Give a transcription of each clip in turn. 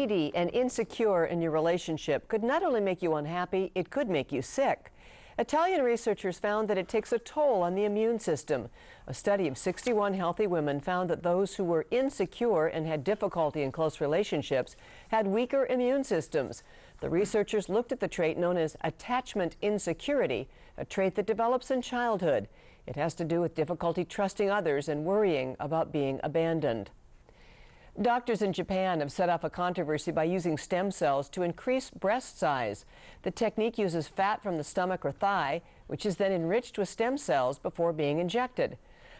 needy and insecure in your relationship could not only make you unhappy, it could make you sick. Italian researchers found that it takes a toll on the immune system. A study of 61 healthy women found that those who were insecure and had difficulty in close relationships had weaker immune systems. The researchers looked at the trait known as attachment insecurity, a trait that develops in childhood. It has to do with difficulty trusting others and worrying about being abandoned. Doctors in Japan have set off a controversy by using stem cells to increase breast size. The technique uses fat from the stomach or thigh, which is then enriched with stem cells before being injected.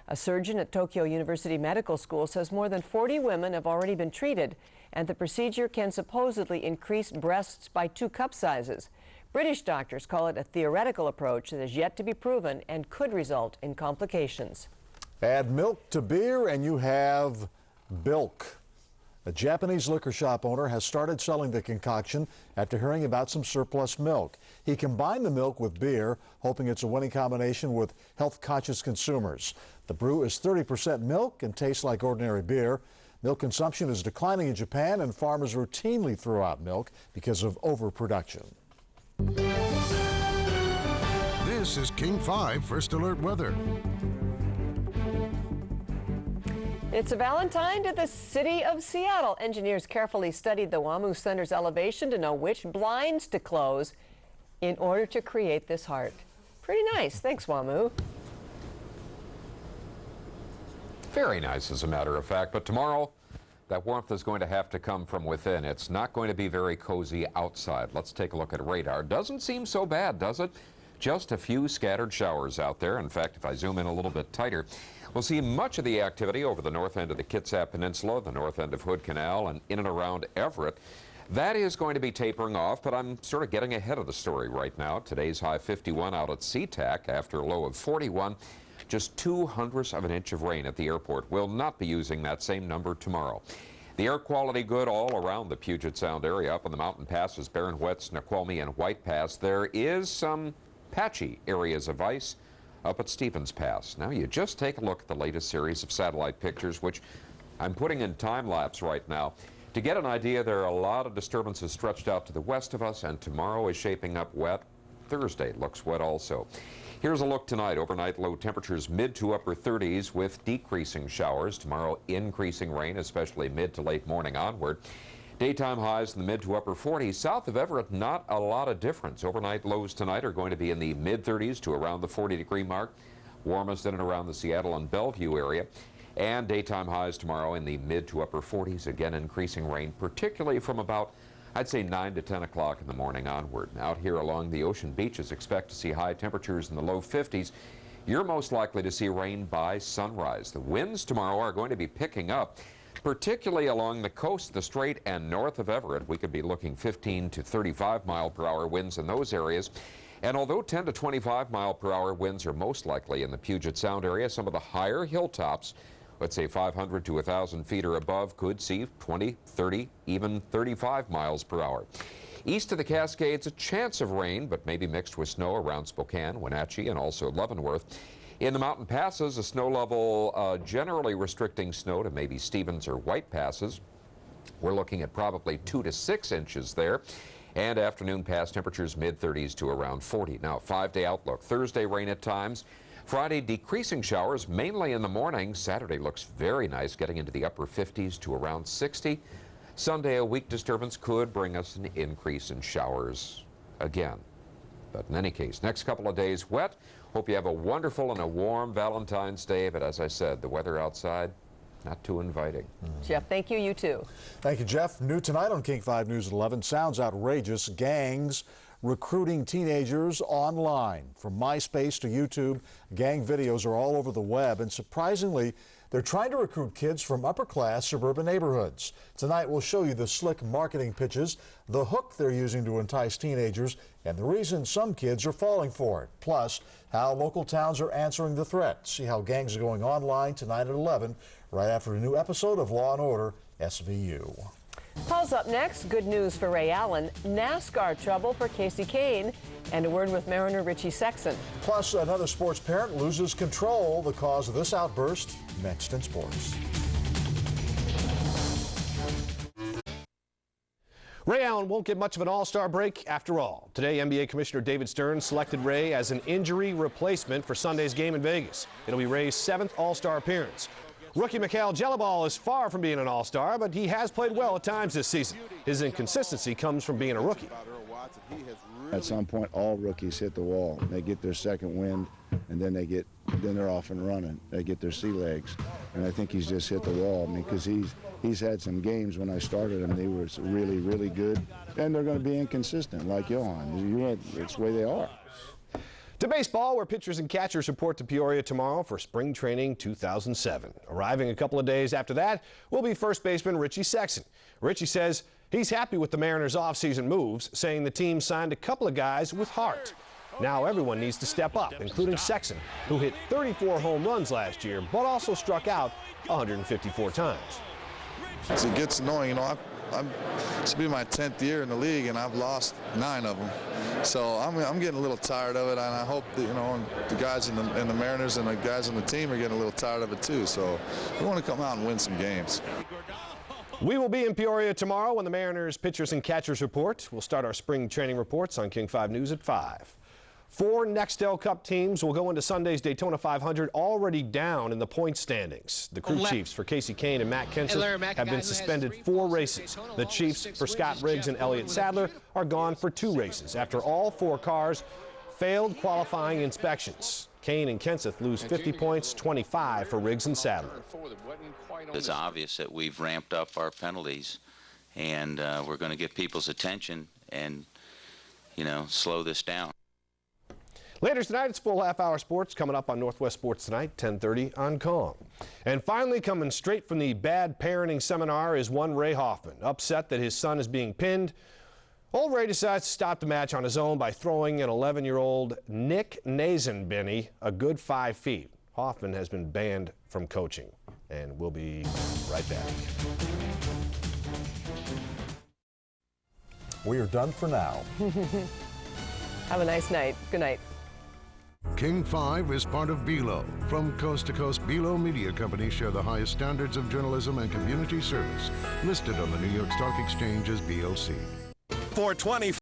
A surgeon at Tokyo University Medical School says more than 40 women have already been treated, and the procedure can supposedly increase breasts by 2 cup sizes. British doctors call it a theoretical approach that is yet to be proven and could result in complications. Add milk to beer and you have bilk. A Japanese liquor shop owner has started selling the concoction after hearing about some surplus milk. He combined the milk with beer, hoping it's a winning combination with health-conscious consumers. The brew is 30% milk and tastes like ordinary beer. Milk consumption is declining in Japan, and farmers routinely throw out milk because of overproduction. This is King 5 First Alert Weather. It's a Valentine to the city of Seattle. Engineers carefully studied the WAMU Center's elevation to know which blinds to close in order to create this heart. Pretty nice. Thanks, WAMU. Very nice, as a matter of fact. But tomorrow, that warmth is going to have to come from within. It's not going to be very cozy outside. Let's take a look at radar. Doesn't seem so bad, does it? Just a few scattered showers out there. In fact, if I zoom in a little bit tighter, we'll see much of the activity over the north end of the Kitsap Peninsula, the north end of Hood Canal, and in and around Everett. That is going to be tapering off, but I'm sort of getting ahead of the story right now. Today's high 51 out at SeaTac after a low of 41. Just 0.02 of an inch of rain at the airport. We'll not be using that same number tomorrow. The air quality good all around the Puget Sound area. Up on the mountain passes, Barron Wet, Snoqualmie, and White Pass. There is some patchy areas of ice up at Stevens Pass. Now you just take a look at the latest series of satellite pictures, which I'm putting in time lapse right now. To get an idea, there are a lot of disturbances stretched out to the west of us, and tomorrow is shaping up wet. Thursday looks wet also. Here's a look tonight. Overnight low temperatures mid to upper 30s with decreasing showers. Tomorrow increasing rain, especially mid to late morning onward. Daytime highs in the mid to upper 40s. South of Everett, not a lot of difference. Overnight lows tonight are going to be in the mid-30s to around the 40-degree mark. Warmest in and around the Seattle and Bellevue area. And daytime highs tomorrow in the mid to upper 40s. Again, increasing rain, particularly from about, I'd say, 9 to 10 o'clock in the morning onward. Out here along the ocean beaches, expect to see high temperatures in the low 50s. You're most likely to see rain by sunrise. The winds tomorrow are going to be picking up, particularly along the coast, the Strait, and north of Everett. We could be looking 15 to 35 mile per hour winds in those areas. And although 10 to 25 mile per hour winds are most likely in the Puget Sound area, some of the higher hilltops, let's say 500 to 1,000 feet or above, could see 20, 30, even 35 miles per hour. East of the Cascades, a chance of rain, but maybe mixed with snow around Spokane, Wenatchee, and also Leavenworth. In the mountain passes, a snow level generally restricting snow to maybe Stevens or White Passes. We're looking at probably 2 to 6 inches there. And afternoon pass temperatures mid-30s to around 40. Now, 5-day outlook. Thursday, rain at times. Friday, decreasing showers, mainly in the morning. Saturday looks very nice, getting into the upper 50s to around 60. Sunday, a weak disturbance could bring us an increase in showers again. But in any case, next couple of days wet. Hope you have a wonderful and a warm Valentine's Day. But as I said, the weather outside, not too inviting. Jeff, thank you. You too. Thank you, Jeff. New tonight on King 5 News at 11. Sounds outrageous. Gangs recruiting teenagers online. From MySpace to YouTube, gang videos are all over the web. And surprisingly, they're trying to recruit kids from upper-class suburban neighborhoods. Tonight, we'll show you the slick marketing pitches, the hook they're using to entice teenagers, and the reason some kids are falling for it. Plus, how local towns are answering the threat. See how gangs are going online tonight at 11, right after a new episode of Law & Order SVU. Paul's up next. Good news for Ray Allen, NASCAR trouble for Casey Kane, and a word with Mariner Richie Sexson. Plus, another sports parent loses control. The cause of this outburst next in sports. Ray Allen won't get much of an all-star break after all. Today, NBA Commissioner David Stern selected Ray as an injury replacement for Sunday's game in Vegas. It'll be Ray's 7th all-star appearance. Rookie Mikal Jelabal is far from being an all-star, but he has played well at times this season. His inconsistency comes from being a rookie. At some point, all rookies hit the wall. They get their second wind, and then they're off and running. They get their sea legs, and I think he's just hit the wall. I mean, because he's had some games when I started him, they were really, really good, and they're going to be inconsistent like Johan. It's the way they are. To baseball, where pitchers and catchers report to Peoria tomorrow for spring training 2007. Arriving a couple of days after that will be first baseman Richie Sexson. Richie says he's happy with the Mariners' offseason moves, saying the team signed a couple of guys with heart. Now everyone needs to step up, including Sexson, who hit 34 home runs last year, but also struck out 154 times. It gets annoying, you know. This will be my 10th year in the league, and I've lost 9 of them. So I'm getting a little tired of it, and I hope that, you know, the guys in the Mariners and the guys on the team are getting a little tired of it too. So we want to come out and win some games. We will be in Peoria tomorrow when the Mariners pitchers and catchers report. We'll start our spring training reports on King 5 News at 5. 4 Nextel Cup teams will go into Sunday's Daytona 500 already down in the point standings. The crew chiefs for Casey Kane and Matt Kenseth have been suspended 4 races. The chiefs for Scott Riggs and Elliott Sadler are gone for 2 races after all 4 cars failed qualifying inspections. Kane and Kenseth lose 50 points, 25 for Riggs and Sadler. It's obvious that we've ramped up our penalties, and we're going to get people's attention and, you know, slow this down. Later tonight, it's full half-hour sports coming up on Northwest Sports Tonight, 10:30 on KONG. And finally, coming straight from the bad parenting seminar is one Ray Hoffman. Upset that his son is being pinned, old Ray decides to stop the match on his own by throwing an 11-year-old Nick Nazenbeny a good 5 feet. Hoffman has been banned from coaching, and we'll be right back. We are done for now. Have a nice night. Good night. King 5 is part of BELO. From coast to coast, BELO Media Company share the highest standards of journalism and community service, listed on the New York Stock Exchange as BLC. 420.